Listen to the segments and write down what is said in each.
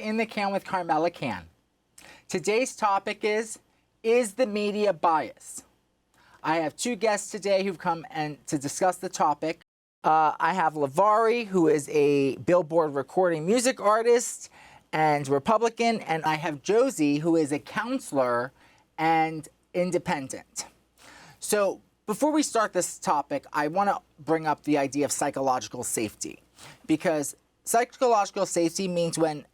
to In the Can with Carmella Cann. Today's topic is the media biased? I have two guests today who've come to discuss the topic. I have Lovari, who is a Billboard recording music artist and Republican, and I have Josie, who is a counselor and independent. So before we start this topic, I want to bring up the idea of psychological safety, because psychological safety means when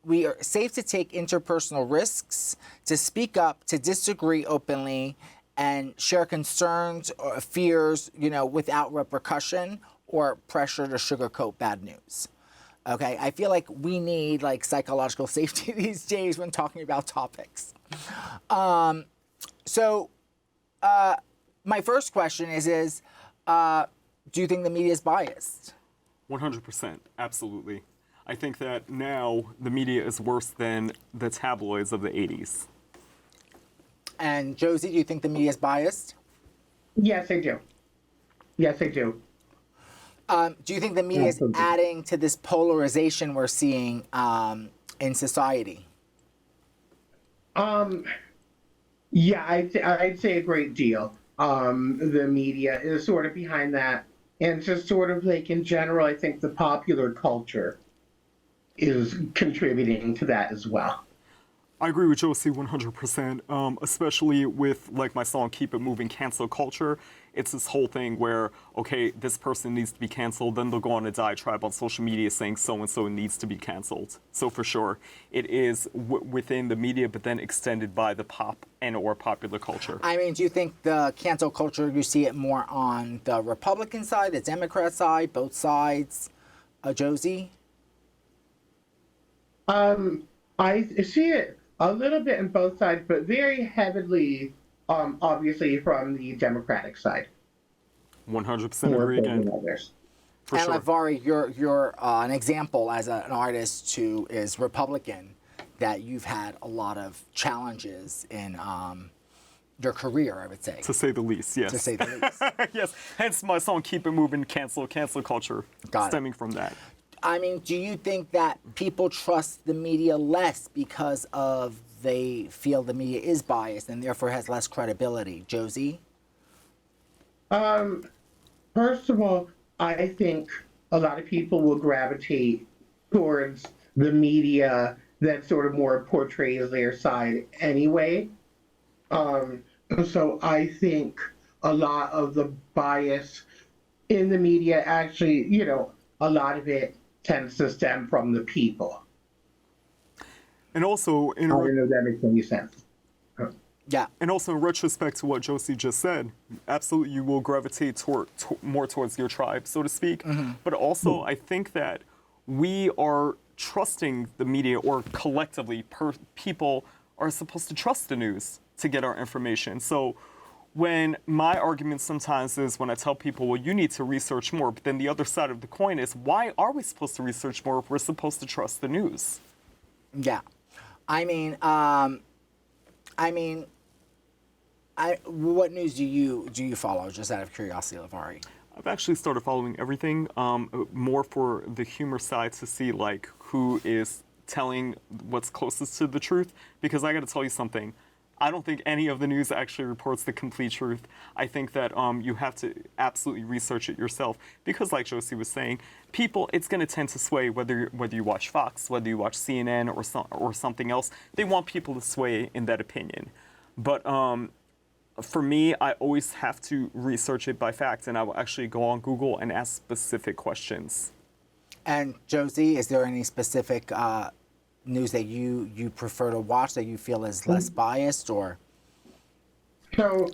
we are safe to take interpersonal risks, to speak up, to disagree openly, and share concerns or fears, without repercussion or pressure to sugarcoat bad news. Okay, I feel like we need psychological safety these days when talking about topics. My first question is do you think the media is biased? 100%, absolutely. I think that now the media is worse than the tabloids of the 80s. And Josie, do you think the media is biased? Yes, I do. Yes, I do. Do you think the media is adding to this polarization we're seeing in society? Yeah, I'd say a great deal. The media is sort of behind that. And just sort of in general, I think the popular culture is contributing to that as well. I agree with Josie 100%, especially with my song Keep It Moving, cancel culture. It's this whole thing where, okay, this person needs to be canceled, then they'll go on a diatribe on social media saying so-and-so needs to be canceled. So for sure, it is within the media, but then extended by the pop and or popular culture. I mean, do you think the cancel culture, you see it more on the Republican side, the Democrat side, both sides? Josie? I see it a little bit on both sides, but very heavily, obviously, from the Democratic side. 100% agree again. For and sure. Lovari, you're an example as an artist who is Republican, that you've had a lot of challenges in your career, I would say. To say the least, yes. To say the least. Yes, hence my song Keep It Moving, cancel culture, stemming from that. I mean, do you think that people trust the media less because they feel the media is biased and therefore has less credibility? Josie? First of all, I think a lot of people will gravitate towards the media that sort of more portrays their side anyway. So I think a lot of the bias in the media actually, a lot of it tends to stem from the people. And also, I don't know if that makes any sense. Yeah. And also, in retrospect to what Josie just said, absolutely, you will gravitate more towards your tribe, so to speak. Mm-hmm. But also, I think that we are trusting the media, or collectively, people are supposed to trust the news to get our information. So when my argument sometimes is when I tell people, well, you need to research more, but then the other side of the coin is, why are we supposed to research more if we're supposed to trust the news? Yeah. What news do you follow, just out of curiosity, Lovari? I've actually started following everything, more for the humor side, to see who is telling what's closest to the truth, because I got to tell you something. I don't think any of the news actually reports the complete truth. I think that you have to absolutely research it yourself, because like Josie was saying, people, it's going to tend to sway whether you watch Fox, whether you watch CNN or something else. They want people to sway in that opinion. But for me, I always have to research it by fact, and I will actually go on Google and ask specific questions. And Josie, is there any specific news that you prefer to watch that you feel is less biased, or? So,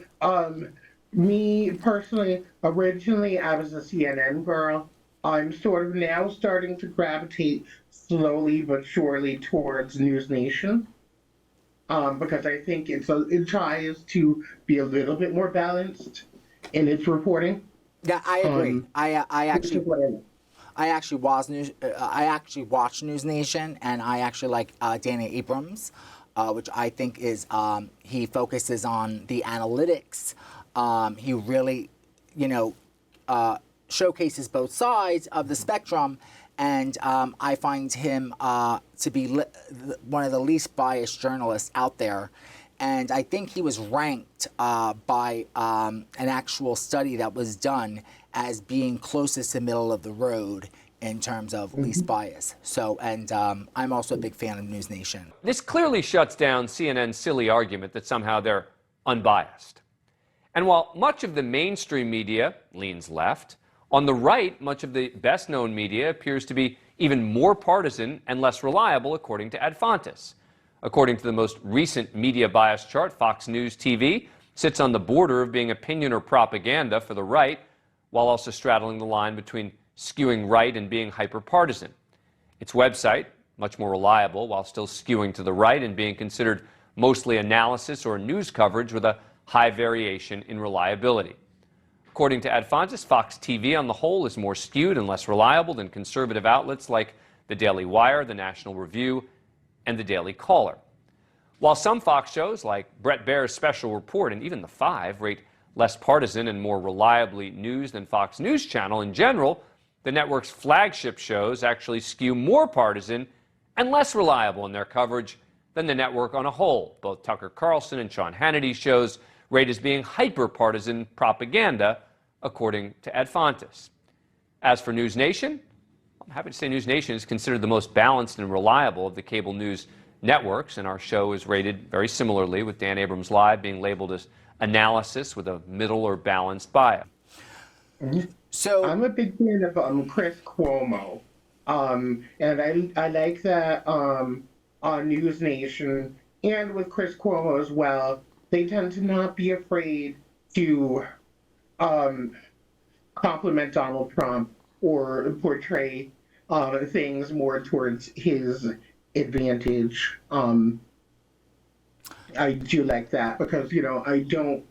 me personally, originally I was a CNN girl. I'm sort of now starting to gravitate slowly but surely towards Newsnation, because I think it tries to be a little bit more balanced in its reporting. Yeah, I agree. I actually watch Newsnation, and I actually like Danny Abrams, which I think is he focuses on the analytics. He really, showcases both sides of the spectrum, And I find him to be one of the least biased journalists out there. And I think he was ranked by an actual study that was done as being closest to middle of the road in terms of least bias. So, and I'm also a big fan of NewsNation. This clearly shuts down CNN's silly argument that somehow they're unbiased. And while much of the mainstream media leans left, on the right, much of the best-known media appears to be even more partisan and less reliable, according to Adfontes. According to the most recent media bias chart, Fox News TV sits on the border of being opinion or propaganda for the right, while also straddling the line between skewing right and being hyper-partisan. Its website, much more reliable, while still skewing to the right and being considered mostly analysis or news coverage with a high variation in reliability. According to Adfontes, Fox TV on the whole is more skewed and less reliable than conservative outlets like the Daily Wire, the National Review, and the Daily Caller. While some Fox shows, like Bret Baier's Special Report and even The Five, rate less partisan and more reliably news than Fox News Channel in general, the network's flagship shows actually skew more partisan and less reliable in their coverage than the network on a whole. Both Tucker Carlson and Sean Hannity's shows rate as being hyper-partisan propaganda, according to Adfontes. As for NewsNation, I'm happy to say NewsNation is considered the most balanced and reliable of the cable news networks, and our show is rated very similarly, with Dan Abrams Live being labeled as analysis with a middle or balanced bias. So I'm a big fan of Chris Cuomo, and I like that on NewsNation and with Chris Cuomo as well. They tend to not be afraid to compliment Donald Trump or portray things more towards his advantage. I do like that because, I don't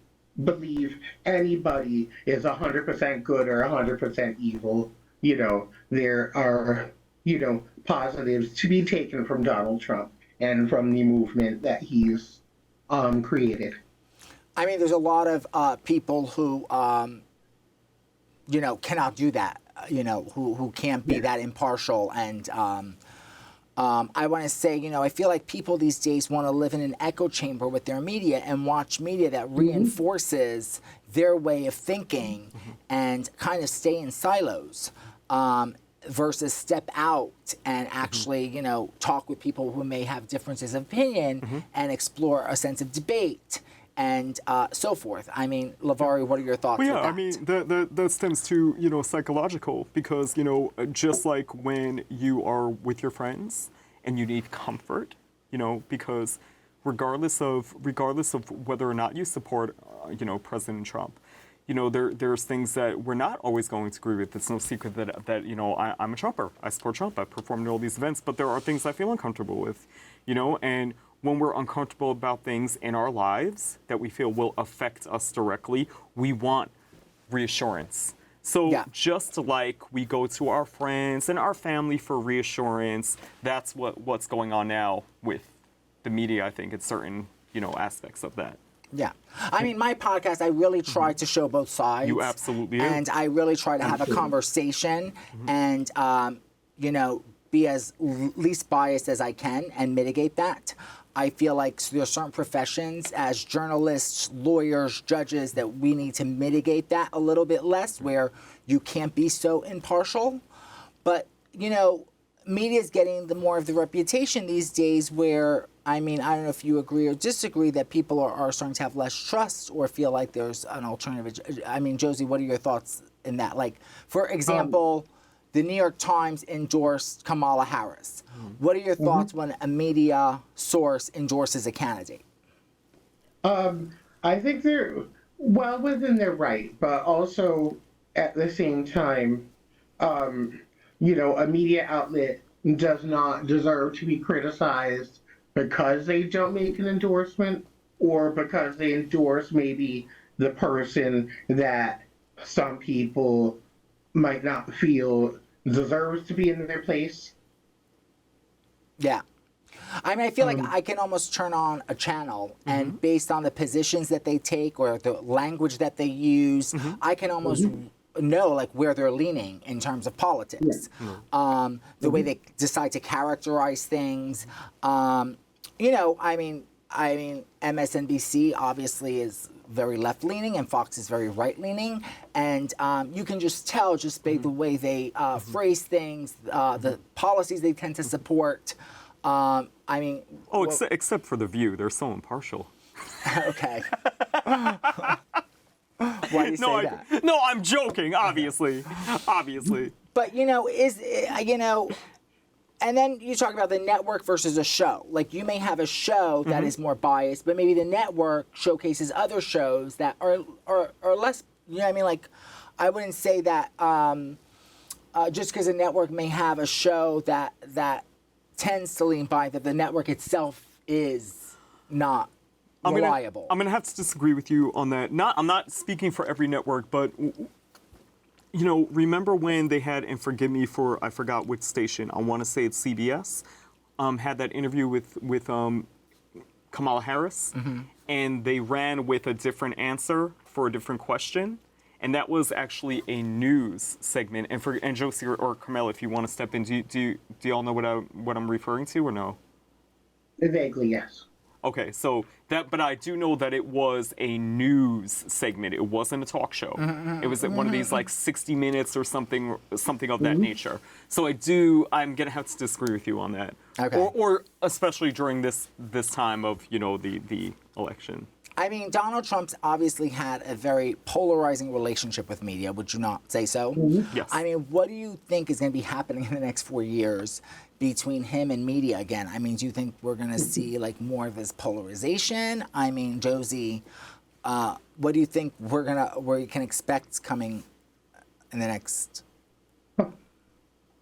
believe anybody is 100% good or 100% evil. There are, positives to be taken from Donald Trump and from the movement that he's created. I mean, there's a lot of people who, cannot do that, who can't be that impartial. And I want to say, I feel like people these days want to live in an echo chamber with their media and watch media that reinforces their way of thinking and kind of stay in silos. Versus step out and actually, talk with people who may have differences of opinion and explore a sense of debate and so forth. I mean, Lovari, what are your thoughts on that? I mean, that stems to, psychological, because, just like when you are with your friends and you need comfort, because regardless of whether or not you support, President Trump, there's things that we're not always going to agree with. It's no secret that I'm a Trumper. I support Trump. I performed at all these events, but there are things I feel uncomfortable with, and when we're uncomfortable about things in our lives that we feel will affect us directly, we want reassurance. So just like we go to our friends and our family for reassurance, that's what's going on now with the media, I think, in certain, aspects of that. Yeah. I mean, my podcast, I really try to show both sides. You absolutely do. And I really try to have a conversation and, be as least biased as I can and mitigate that. I feel like there are certain professions as journalists, lawyers, judges that we need to mitigate that a little bit less, where you can't be so impartial. But, media is getting the more of the reputation these days where, I mean, I don't know if you agree or disagree that people are starting to have less trust or feel like there's an alternative. I mean, Josie, what are your thoughts in that? Like, for example, the New York Times endorsed Kamala Harris. What are your thoughts when a media source endorses a candidate? I think they're well within their right, but also at the same time, a media outlet does not deserve to be criticized because they don't make an endorsement or because they endorse maybe the person that some people might not feel deserves to be in their place. Yeah. I mean, I feel like I can almost turn on a channel and based on the positions that they take or the language that they use, I can almost know like where they're leaning in terms of politics, the way they decide to characterize things. You know, I mean, MSNBC obviously is very left-leaning and Fox is very right-leaning, and you can just tell just by the way they phrase things, the policies they tend to support. I mean, except for The View, they're so impartial. Okay. Why do you say that? No, I'm joking. Obviously. But you know, and then you talk about the network versus a show. Like you may have a show that is more biased, but maybe the network showcases other shows that are less. You know what I mean? Like I wouldn't say that just because a network may have a show that tends to lean by, that the network itself is not reliable. I'm gonna have to disagree with you on that. I'm not speaking for every network, but you know, remember when they had, and forgive me for I forgot which station. I want to say it's CBS. Had that interview with Kamala Harris, and they ran with a different answer for a different question, and that was actually a news segment. And Josie or Carmella, if you want to step in, do y'all know what I'm referring to or no? Vaguely, yes. Okay, so but I do know that it was a news segment. It wasn't a talk show. It was one of these like 60 Minutes or something of that nature. So I'm gonna have to disagree with you on that. Okay. Or especially during this time of, you know, the election. I mean, Donald Trump's obviously had a very polarizing relationship with media. Would you not say so? Yes. I mean, what do you think is going to be happening in the next 4 years between him and media again? I mean, do you think we're going to see like more of this polarization? I mean, Josie, what do you think we can expect coming in the next?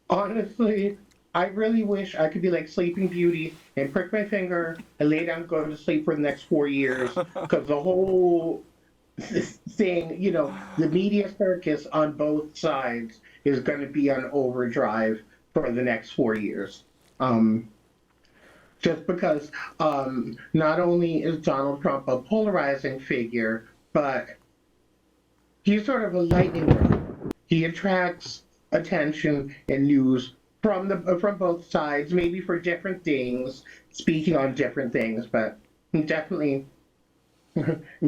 Honestly, I really wish I could be like Sleeping Beauty and prick my finger and lay down and go to sleep for the next 4 years, because the whole thing, you know, the media circus on both sides is going to be on overdrive for the next 4 years. Just because not only is Donald Trump a polarizing figure, but he's sort of a lightning rod. He attracts attention and news from both sides, maybe for different things, speaking on different things, but he definitely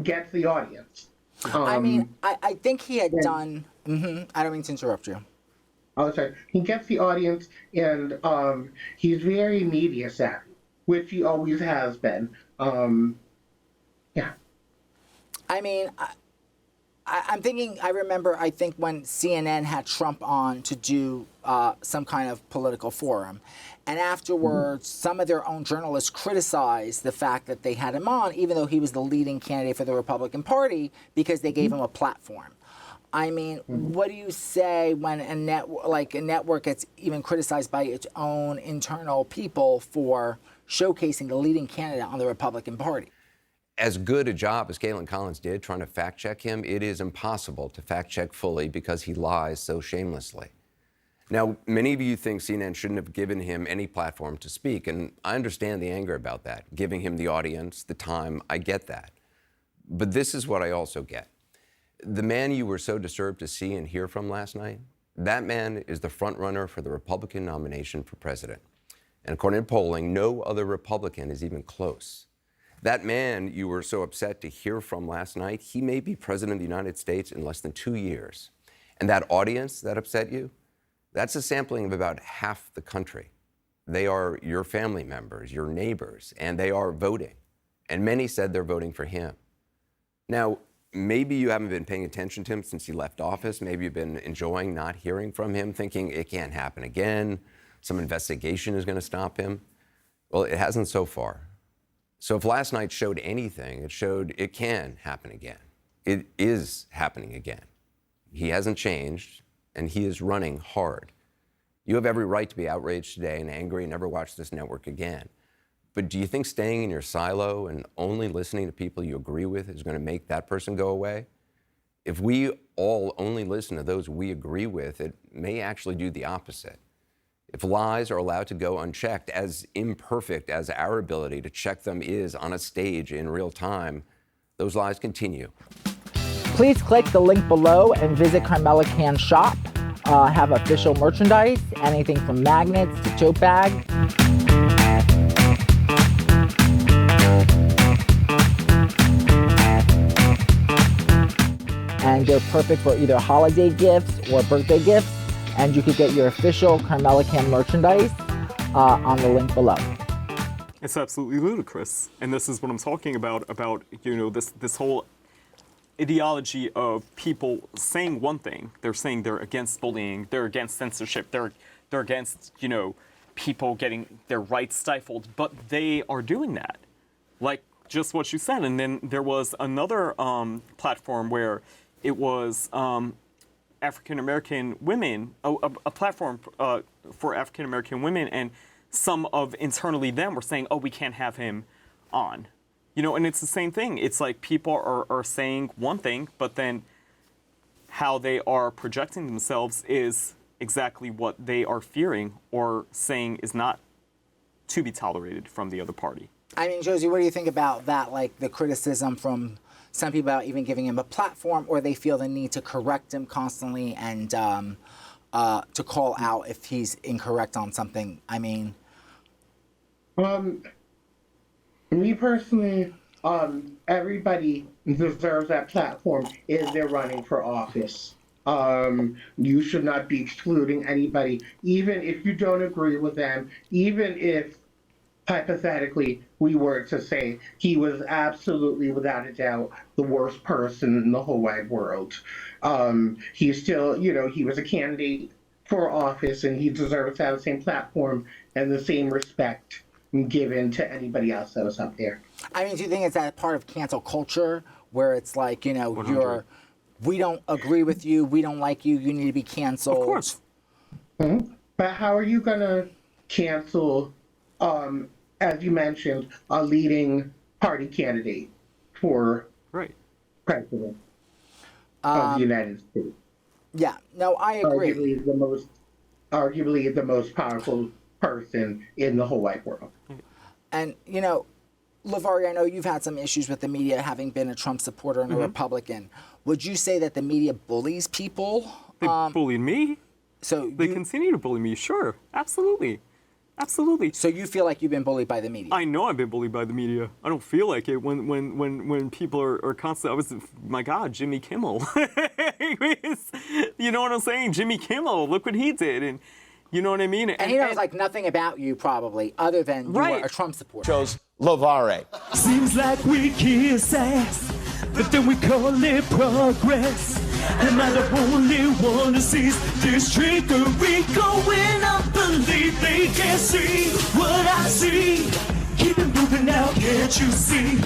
gets the audience. I mean, I think he had done. I don't mean to interrupt you. Oh, sorry. He gets the audience, and he's very media savvy, which he always has been. Yeah. I mean, I'm thinking. I think when CNN had Trump on to do some kind of political forum, and afterwards, some of their own journalists criticized the fact that they had him on, even though he was the leading candidate for the Republican Party, because they gave him a platform. I mean, what do you say when a network gets even criticized by its own internal people for showcasing the leading candidate on the Republican Party? As good a job as Galen Collins did trying to fact-check him, it is impossible to fact-check fully because he lies so shamelessly. Now, many of you think CNN shouldn't have given him any platform to speak, and I understand the anger about that, giving him the audience, the time, I get that. But this is what I also get. The man you were so disturbed to see and hear from last night, that man is the front runner for the Republican nomination for president. And according to polling, no other Republican is even close. That man you were so upset to hear from last night, he may be president of the United States in less than 2 years. And that audience that upset you, that's a sampling of about half the country. They are your family members, your neighbors, and they are voting. And many said they're voting for him. Now, maybe you haven't been paying attention to him since he left office. Maybe you've been enjoying not hearing from him, thinking it can't happen again. Some investigation is going to stop him. Well, it hasn't so far. So if last night showed anything, it showed it can happen again. It is happening again. He hasn't changed, and he is running hard. You have every right to be outraged today and angry and never watch this network again. But do you think staying in your silo and only listening to people you agree with is going to make that person go away? If we all only listen to those we agree with, it may actually do the opposite. If lies are allowed to go unchecked, as imperfect as our ability to check them is on a stage in real time, those lies continue. Please click the link below and visit Carmella Cann shop. Have official merchandise, anything from magnets to tote bags. And they're perfect for either holiday gifts or birthday gifts. And you could get your official Carmella Cann merchandise on the link below. It's absolutely ludicrous. And this is what I'm talking about, this whole ideology of people saying one thing. They're saying they're against bullying, they're against censorship, they're against, people getting their rights stifled, but they are doing that. Like just what you said. And then there was another platform where it was African-American women, a platform for African-American women, and some of internally them were saying, oh, we can't have him on. And it's the same thing. It's like people are saying one thing, but then how they are projecting themselves is exactly what they are fearing or saying is not to be tolerated from the other party. I mean, Josie, what do you think about that? Like the criticism from some people about even giving him a platform, or they feel the need to correct him constantly and to call out if he's incorrect on something. I mean, me personally, everybody deserves that platform if they're running for office. You should not be excluding anybody, even if you don't agree with them, even if hypothetically we were to say he was absolutely, without a doubt, the worst person in the whole wide world. He's still, he was a candidate for office, and he deserves to have the same platform and the same respect given to anybody else that was up there. I mean, do you think it's that part of cancel culture where it's like, we don't agree with you, we don't like you, you need to be canceled? Of course. Mm-hmm. But how are you going to cancel, as you mentioned, a leading party candidate for president of the United States? Yeah, no, I agree. Arguably the most powerful person in the whole wide world. And, Lovari, I know you've had some issues with the media, having been a Trump supporter and a Republican. Would you say that the media bullies people? They bullied me. So they continue to bully me. Sure, absolutely. So you feel like you've been bullied by the media? I know I've been bullied by the media. I don't feel like it when people are constantly. My God, Jimmy Kimmel. You know what I'm saying? Jimmy Kimmel, look what he did, and you know what I mean? And he knows like nothing about you probably, other than you were a Trump supporter. Chose Lovari. Seems like we kiss ass, but then we call it progress. And I'm the only one who sees this trickery going on. Believe they can't see what I see. Keep it moving now, can't you see?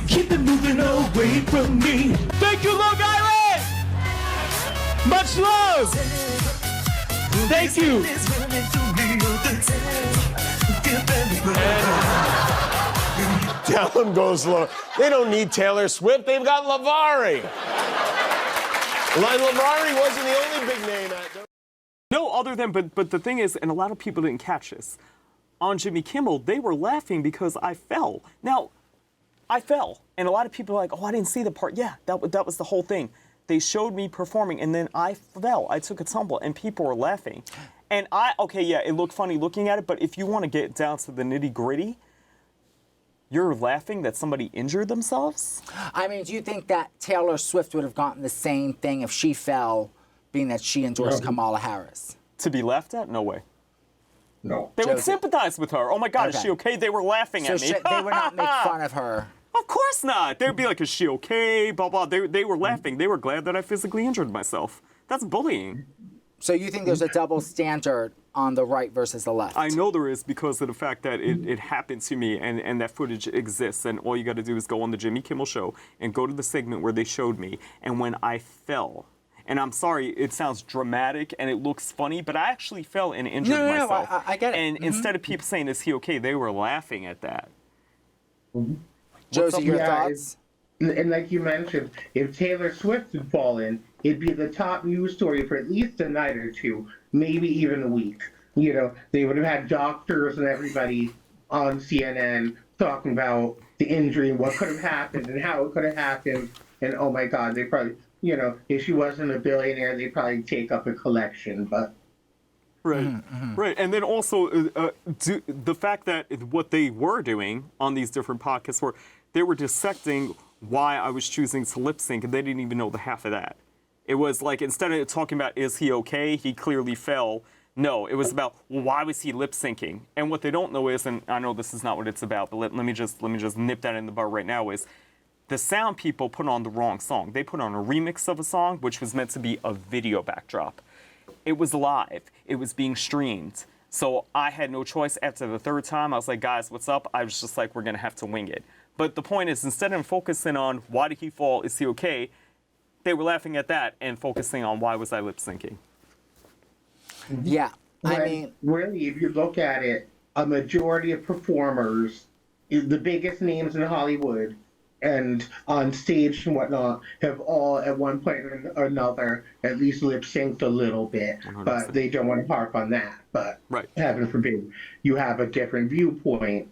Keep it moving away from me. Thank you, Long Island! Much love! Thank you! Tell them goes low. They don't need Taylor Swift. They've got Lovari. Lovari wasn't the only big name. No, other than, but the thing is, and a lot of people didn't catch this, on Jimmy Kimmel, they were laughing because I fell. Now, I fell, and a lot of people are like, oh, I didn't see the part. Yeah, that was the whole thing. They showed me performing, and then I fell. I took a tumble, and people were laughing. And it looked funny looking at it, but if you want to get down to the nitty-gritty, you're laughing that somebody injured themselves? I mean, do you think that Taylor Swift would have gotten the same thing if she fell, being that she endorsed Kamala Harris? To be laughed at? No way. No. They would sympathize with her. Oh my God, is she okay? They were laughing at me. They would not make fun of her. Of course not. They'd be like, is she okay? Blah, blah. They were laughing. They were glad that I physically injured myself. That's bullying. So you think there's a double standard on the right versus the left? I know there is, because of the fact that it happened to me, and that footage exists, and all you got to do is go on the Jimmy Kimmel show and go to the segment where they showed me, and when I fell, and I'm sorry, it sounds dramatic and it looks funny, but I actually fell and injured myself. No, I get it. And instead of people saying, is he okay, they were laughing at that. Josie, your thoughts? And like you mentioned, if Taylor Swift had fallen, it'd be the top news story for at least a night or two, maybe even a week. They would have had doctors and everybody on CNN talking about the injury and what could have happened and how it could have happened. And oh my God, they probably, if she wasn't a billionaire, they'd probably take up a collection, but. Right, right. And then also the fact that what they were doing on these different podcasts were they were dissecting why I was choosing to lip sync, and they didn't even know the half of that. It was like, instead of talking about, is he okay? He clearly fell. No, it was about, well, why was he lip syncing? And what they don't know is, and I know this is not what it's about, but let me just nip that in the bud right now, is the sound people put on the wrong song. They put on a remix of a song, which was meant to be a video backdrop. It was live. It was being streamed. So I had no choice. After the third time, I was like, guys, what's up? I was just like, we're going to have to wing it. But the point is, instead of focusing on why did he fall, is he okay, they were laughing at that and focusing on why was I lip syncing. Yeah, I When mean, really, if you look at it, a majority of performers, the biggest names in Hollywood and on stage and whatnot, have all at one point or another at least lip synced a little bit, 100%. but they don't want to harp on that. But Right. heaven forbid, you have a different viewpoint.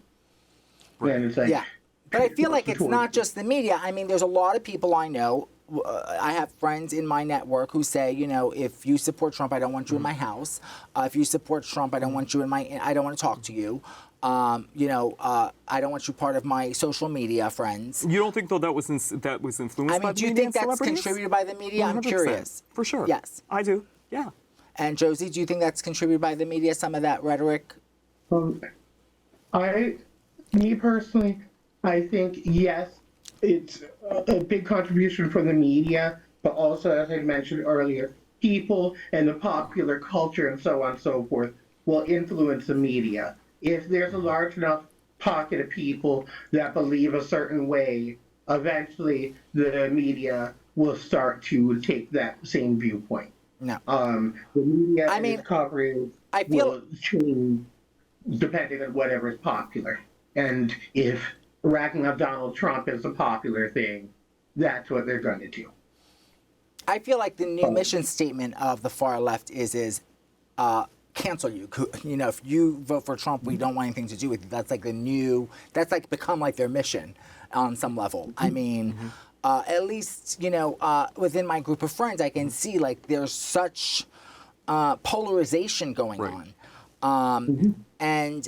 Then it's like, yeah. But I feel like it's not just the media. I mean, there's a lot of people I know. I have friends in my network who say, if you support Trump, I don't want you in my house. If you support Trump, I don't want you I don't want to talk to you. I don't want you part of my social media friends. You don't think, though, that was influenced I by mean, the do you media think and that's celebrities? contributed by the media? I'm 100%. curious. For sure. Yes. I do. Yeah. And Josie, do you think that's contributed by the media, some of that rhetoric? Me personally, I think, yes, it's a big contribution from the media, but also, as I mentioned earlier, people and the popular culture and so on and so forth will influence the media. If there's a large enough pocket of people that believe a certain way, eventually the media will start to take that same viewpoint. No. The media I and mean, its coverage I feel- will change depending on whatever is popular. And if racking up Donald Trump is a popular thing, that's what they're going to do. I feel like the new mission statement of the far left is cancel you. If you vote for Trump, we don't want anything to do with you. That's like become like their mission on some level. I mean, at least, within my group of friends, I can see like there's such polarization going on. And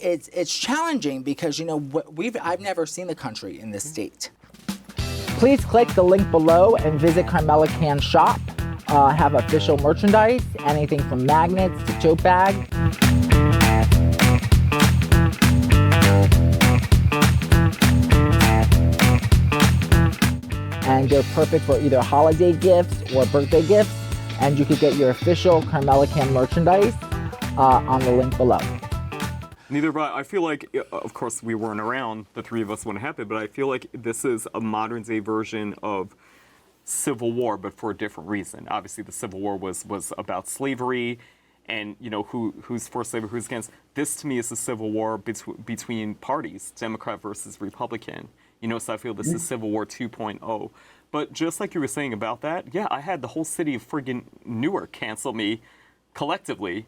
it's challenging because, I've never seen the country in this state. Please click the link below and visit Carmella Cann shop. Have official merchandise, anything from magnets to tote bags. And they're perfect for either holiday gifts or birthday gifts. And you could get your official Carmella Cann merchandise on the link below. Neither have I. I feel like, of course, we weren't around, the three of us when it happened, but I feel like this is a modern day version of Civil War, but for a different reason. Obviously, the Civil War was about slavery and, who's for slavery, who's against. This, to me, is a civil war between parties, Democrat versus Republican. So I feel this is Civil War 2.0. But just like you were saying about that, yeah, I had the whole city of friggin' Newark cancel me collectively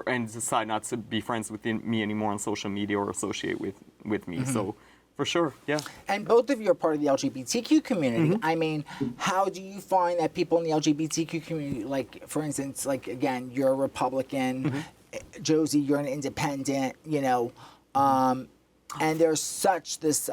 and decide not to be friends with me anymore on social media or associate with me. So, for sure, yeah. And both of you are part of the LGBTQ community. I mean, how do you find that people in the LGBTQ community, like, for instance, like, again, you're a Republican, Josie, you're an independent, and there's such this,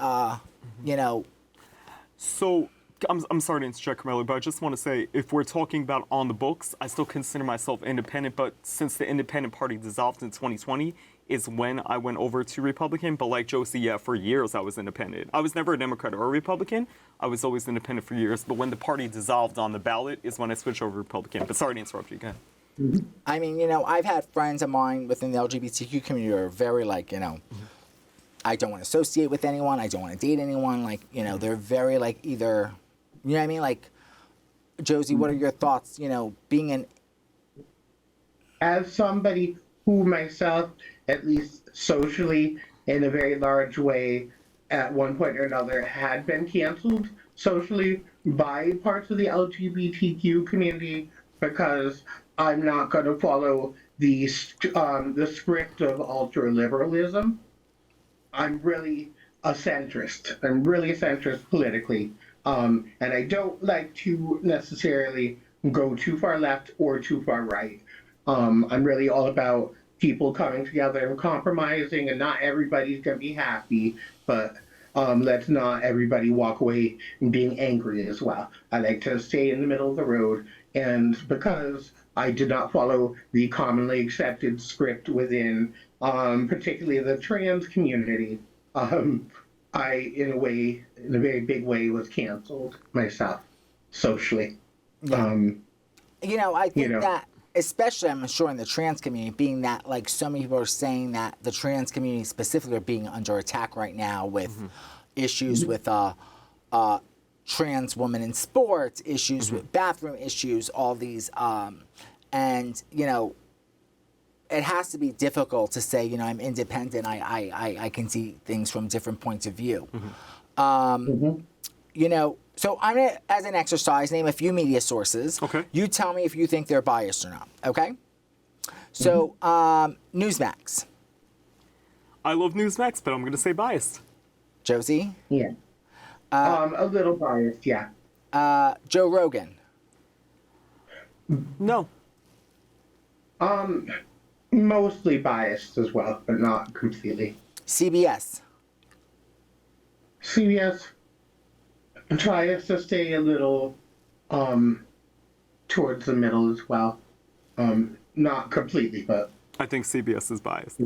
So, I'm sorry to interject, Carmella, but I just want to say, if we're talking about on the books, I still consider myself independent, but since the Independent Party dissolved in 2020 is when I went over to Republican. But like Josie, yeah, for years I was independent. I was never a Democrat or a Republican. I was always independent for years. But when the party dissolved on the ballot is when I switched over to Republican. But sorry to interrupt you again. I mean, I've had friends of mine within the LGBTQ community who are very like, I don't want to associate with anyone. I don't want to date anyone. Like, they're very like either... You know what I mean? Like, Josie, what are your thoughts, being an... As somebody who myself, at least socially, in a very large way, at one point or another, had been canceled socially by parts of the LGBTQ community because I'm not going to follow the script of ultra-liberalism. I'm really a centrist. I'm really a centrist politically. And I don't like to necessarily go too far left or too far right. I'm really all about people coming together and compromising, and not everybody's going to be happy, but let's not everybody walk away being angry as well. I like to stay in the middle of the road, and because I did not follow the commonly accepted script within, particularly the trans community, I, in a very big way, was canceled myself socially. Yeah. I think that, especially I'm sure in the trans community, being that like so many people are saying that the trans community specifically are being under attack right now with issues with trans women in sports, issues with bathroom issues, all these, and it has to be difficult to say, I'm independent. I can see things from different points of view. So I'm going to, as an exercise, name a few media sources. Okay. You tell me if you think they're biased or not, okay? So, Newsmax. I love Newsmax, but I'm going to say biased. Josie? Yeah. A little biased, yeah. Joe Rogan. No. Mostly biased as well, but not completely. CBS. CBS tries to stay a little towards the middle as well. Not completely, but I think CBS is biased.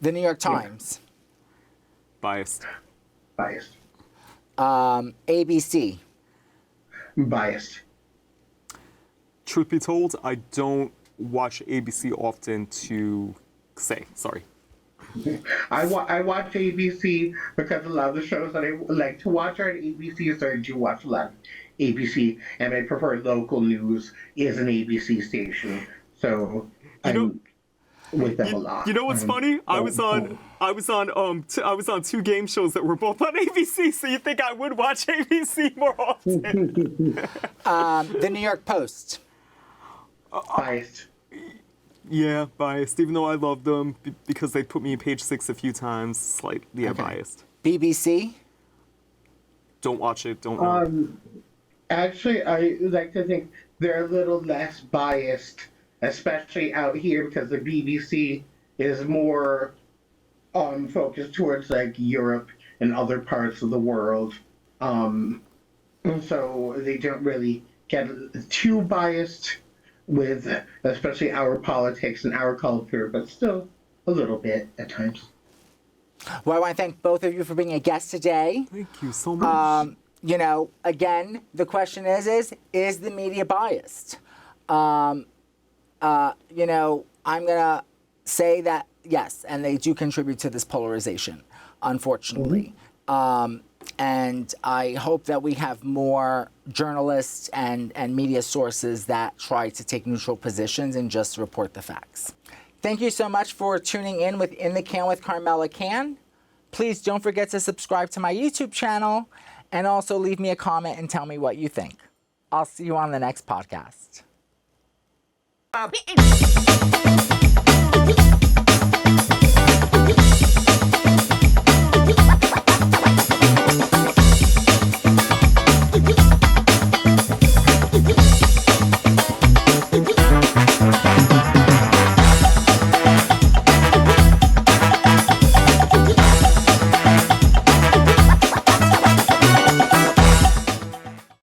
The New York Times. Biased. biased. ABC. Biased. Truth be told, I don't watch ABC often to say. Sorry. I watch ABC because a lot of the shows that I like to watch are on ABC, so I do watch a lot of ABC, and I prefer local news is an ABC station. So I'm with them a lot. You know what's funny? I was on two game shows that were both on ABC, so you think I would watch ABC more often? The New York Post. Biased. Yeah, biased. Even though I love them because they put me in page 6 a few times, slightly biased. BBC. Don't watch it. Don't know. Actually, I like to think they're a little less biased, especially out here, because the BBC is more focused towards like Europe and other parts of the world. And so they don't really get too biased with especially our politics and our culture, but still a little bit at times. Well, I want to thank both of you for being a guest today. Thank you so much. Again, the question is the media biased? I'm going to say that yes, and they do contribute to this polarization, unfortunately. And I hope that we have more journalists and media sources that try to take neutral positions and just report the facts. Thank you so much for tuning in with In the Can with Carmella Cann. Please don't forget to subscribe to my YouTube channel and also leave me a comment and tell me what you think. I'll see you on the next podcast.